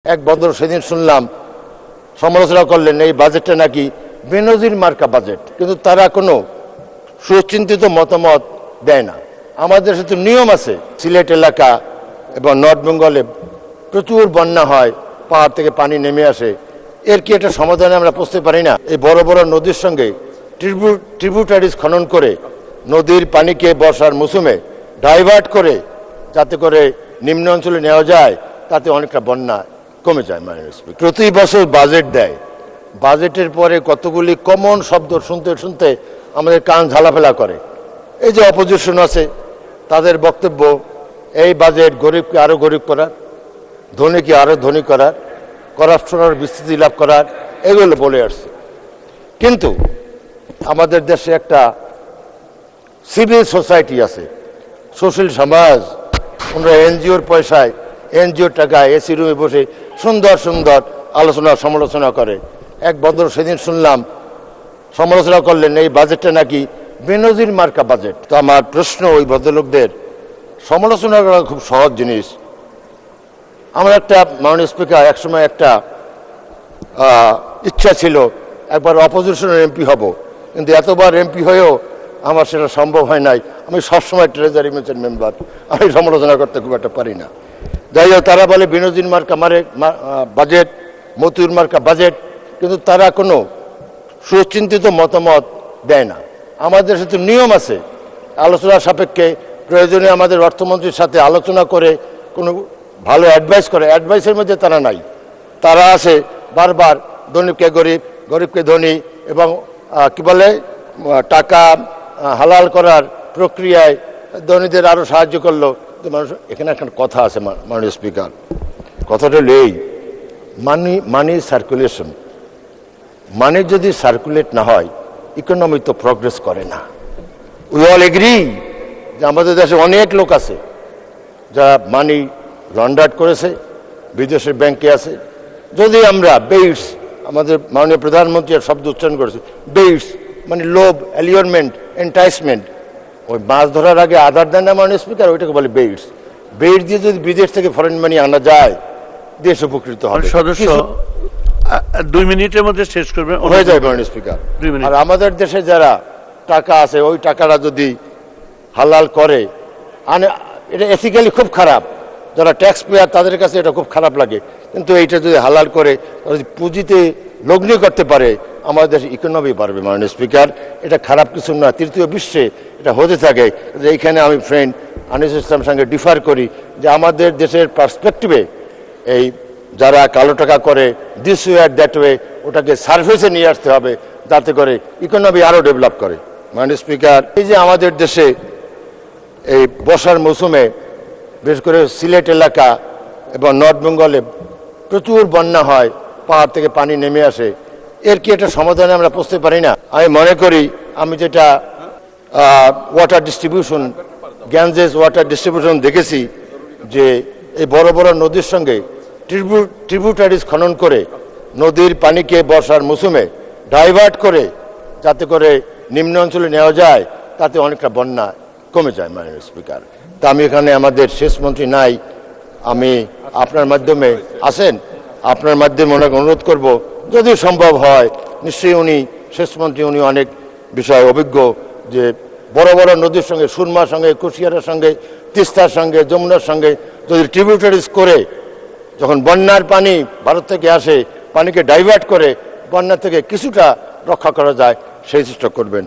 এক বদর সেদিন শুনলাম সমালোচনা করলেন এই বাজেটটা নাকি বেনজির মার্কা বাজেট, কিন্তু তারা কোনো সুচিন্তিত মতামত দেয় না। আমাদের সাথে নিয়ম আছে, সিলেট এলাকা এবং নর্থ বেঙ্গলে প্রচুর বন্যা হয়, পাহাড় থেকে পানি নেমে আসে, এর কি একটা সমাধানে আমরা পৌঁছতে পারি না? এই বড় বড় নদীর সঙ্গে ট্রিবিউটারিজ খনন করে নদীর পানিকে বর্ষার মৌসুমে ডাইভার্ট করে যাতে করে নিম্ন অঞ্চলে নেওয়া যায়, তাতে অনেকটা বন্যা কমে যায়। প্রতি বছর বাজেট দেয়, বাজেটের পরে কতগুলি কমন শব্দ শুনতে শুনতে আমাদের কান ঝালাফেলা করে। এই যে অপোজিশন আছে, তাদের বক্তব্য এই বাজেট গরিবকে আরও গরিব করার, ধনীকে আরও ধনী করার, করাপশনের বিস্তৃতি লাভ করার, এগুলো বলে আসছে। কিন্তু আমাদের দেশে একটা সিভিল সোসাইটি আছে, সোশ্যাল সমাজ, ওনারা এনজিওর পয়সায়, এনজিওর টাকায় এসি রুমে বসে সুন্দর সুন্দর আলোচনা সমালোচনা করে। এক বদর সেদিন শুনলাম সমালোচনা করলেন এই বাজেটটা নাকি বেনজির মার্কা বাজেট। তো আমার প্রশ্ন, ওই ভদ্রলোকদের সমালোচনা করা খুব সহজ জিনিস। আমার একটা মাননীয় স্পিকার, একসময় একটা ইচ্ছা ছিল একবার অপোজিশনের এমপি হব, কিন্তু এতবার এমপি হয়েও আমার সেটা সম্ভব হয় নাই। আমি সবসময় ট্রেজারি মেম্বার মেম্বার, আমি সমালোচনা করতে খুব একটা পারি না। যাই হোক, তারা বলে বেনজির মার্কা বাজেট, মতিউর মার্কা বাজেট, কিন্তু তারা কোনো সুচিন্তিত মতামত দেয় না। আমাদের সাথে নিয়ম আছে, আলোচনা সাপেক্ষে প্রয়োজনে আমাদের অর্থমন্ত্রীর সাথে আলোচনা করে কোনো ভালো অ্যাডভাইস করে, অ্যাডভাইসের মধ্যে তারা নাই। তারা আছে বারবার ধনীকে গরিব, গরিবকে ধনী, এবং কি বলে টাকা হালাল করার প্রক্রিয়ায় ধনীদের আরও সাহায্য করলো। মানুষ, এখানে একটা কথা আছে মাননীয় স্পিকার, কথাটা হলো এই, মানি সার্কুলেশন, মানি যদি সার্কুলেট না হয় ইকোনমি তো প্রগ্রেস করে না। উই অল এগ্রি যে আমাদের দেশে অনেক লোক আছে যারা মানি লন্ডার্ড করেছে, বিদেশের ব্যাংকে আছে। যদি আমরা বেইটস, আমাদের মাননীয় প্রধানমন্ত্রী শব্দ উচ্চারণ করেছে, বেইটস মানে লোভ, অ্যালিওরমেন্ট, এন্টাইসমেন্ট, ওই মাছ ধরার আগে আধার দেন না মাননীয় স্পিকার, ওইটাকে বলে বেইটস। বেইটস দিয়ে যদি বিদেশ থেকে ফরেন মানি আনা যায়, দেশ উপকৃত হবে। সদস্য 2 মিনিটের মধ্যে শেষ করবেন, হয়ে যায় মাননীয় স্পিকার। আর আমাদের দেশে যারা টাকা আছে, ওই টাকাটা যদি হালাল করে, এটা এথিক্যালি খুব খারাপ। যারা ট্যাক্স পেয়ার তাদের কাছে এটা খুব খারাপ লাগে, কিন্তু এইটা যদি হালাল করে, যদি পুঁজিতে লগ্নি করতে পারে, আমাদের দেশে ইকোনমি বাড়বে মাননীয় স্পিকার। এটা খারাপ কিছু না, তৃতীয় বিশ্বে এটা হতে থাকে। এইখানে আমি ফ্রেন্ড আনিস ইসলামের সঙ্গে ডিফার করি যে আমাদের দেশের পার্সপেক্টিভে এই যারা কালো টাকা করে, দিস ওয়ে আর দ্যাট ওয়ে, ওটাকে সার্ফেসে নিয়ে আসতে হবে যাতে করে ইকোনমি আরও ডেভেলপ করে মাননীয় স্পিকার। এই যে আমাদের দেশে এই বর্ষার মৌসুমে বিশেষ করে সিলেট এলাকা এবং নর্থ বেঙ্গলে প্রচুর বন্যা হয়, পাহাড় থেকে পানি নেমে আসে, এর কি একটা সমাধানে আমরা পৌঁছতে পারি না? আমি মনে করি, আমি যেটা water distribution, Ganges water distribution দেখেছি, যে এই বড় বড় নদীর সঙ্গে ট্রিবিউটারিজ খনন করে নদীর পানিকে বর্ষার মৌসুমে ডাইভার্ট করে যাতে করে নিম্ন অঞ্চলে নেওয়া যায়, তাতে অনেকটা বন্যা কমে যায় মাননীয় স্পিকার। তা আমি এখানে, আমাদের শেষ মন্ত্রী নাই, আমি আপনার মাধ্যমে আসেন, আপনার মাধ্যমে ওনাকে অনুরোধ করব, যদি সম্ভব হয়, নিশ্চয়ই উনি শেষ মন্ত্রী, উনি অনেক বিষয়ে অভিজ্ঞ, যে বড় বড় নদীর সঙ্গে, সুরমার সঙ্গে, কুশিয়ারের সঙ্গে, তিস্তার সঙ্গে, যমুনার সঙ্গে যদি ট্রিবিউটারিজ করে, যখন বন্যার পানি ভারত থেকে আসে, পানিকে ডাইভার্ট করে বন্যা থেকে কিছুটা রক্ষা করা যায়, সেই চেষ্টা করবেন।